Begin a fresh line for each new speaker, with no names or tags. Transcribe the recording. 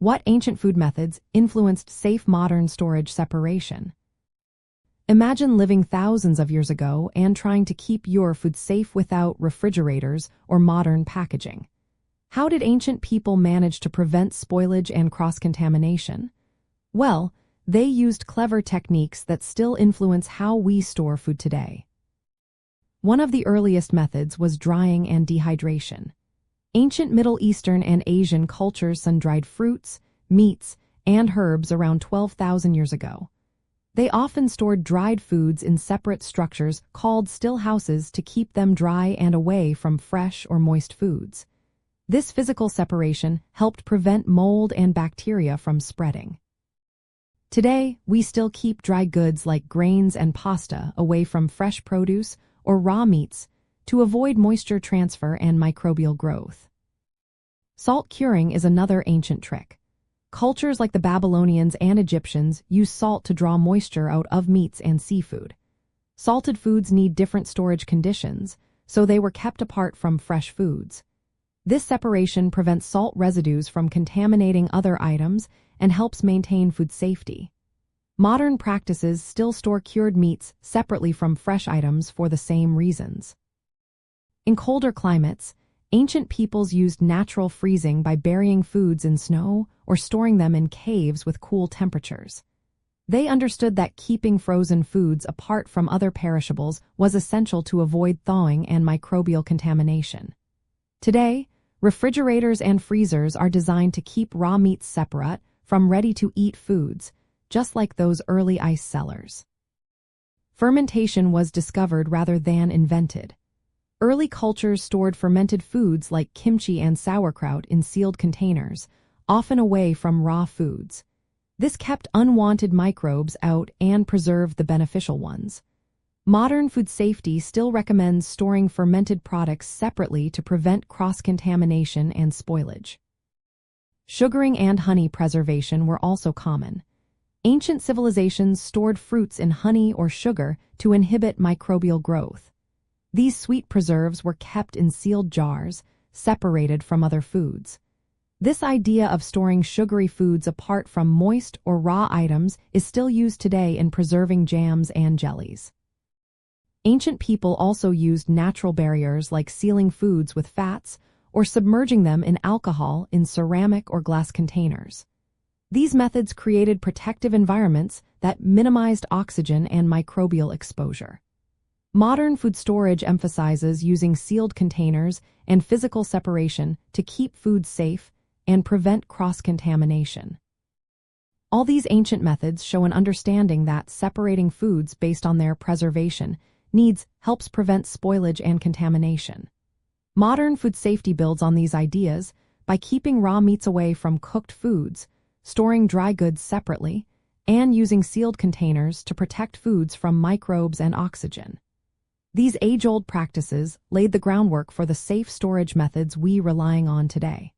What ancient food methods influenced safe modern storage separation? Imagine living thousands of years ago and trying to keep your food safe without refrigerators or modern packaging. How did ancient people manage to prevent spoilage and cross-contamination? Well, they used clever techniques that still influence how we store food today. One of the earliest methods was drying and dehydration. Ancient Middle Eastern and Asian cultures sun-dried fruits, meats, and herbs around 12,000 years ago. They often stored dried foods in separate structures called still houses to keep them dry and away from fresh or moist foods. This physical separation helped prevent mold and bacteria from spreading. Today, we still keep dry goods like grains and pasta away from fresh produce or raw meats to avoid moisture transfer and microbial growth. Salt curing is another ancient trick. Cultures like the Babylonians and Egyptians use salt to draw moisture out of meats and seafood. Salted foods need different storage conditions, so they were kept apart from fresh foods. This separation prevents salt residues from contaminating other items and helps maintain food safety. Modern practices still store cured meats separately from fresh items for the same reasons. In colder climates, ancient peoples used natural freezing by burying foods in snow or storing them in caves with cool temperatures. They understood that keeping frozen foods apart from other perishables was essential to avoid thawing and microbial contamination. Today, refrigerators and freezers are designed to keep raw meats separate from ready-to-eat foods, just like those early ice cellars. Fermentation was discovered rather than invented. Early cultures stored fermented foods like kimchi and sauerkraut in sealed containers, often away from raw foods. This kept unwanted microbes out and preserved the beneficial ones. Modern food safety still recommends storing fermented products separately to prevent cross-contamination and spoilage. Sugaring and honey preservation were also common. Ancient civilizations stored fruits in honey or sugar to inhibit microbial growth. These sweet preserves were kept in sealed jars, separated from other foods. This idea of storing sugary foods apart from moist or raw items is still used today in preserving jams and jellies. Ancient people also used natural barriers like sealing foods with fats or submerging them in alcohol in ceramic or glass containers. These methods created protective environments that minimized oxygen and microbial exposure. Modern food storage emphasizes using sealed containers and physical separation to keep food safe and prevent cross-contamination. All these ancient methods show an understanding that separating foods based on their preservation needs helps prevent spoilage and contamination. Modern food safety builds on these ideas by keeping raw meats away from cooked foods, storing dry goods separately, and using sealed containers to protect foods from microbes and oxygen. These age-old practices laid the groundwork for the safe storage methods we relying on today.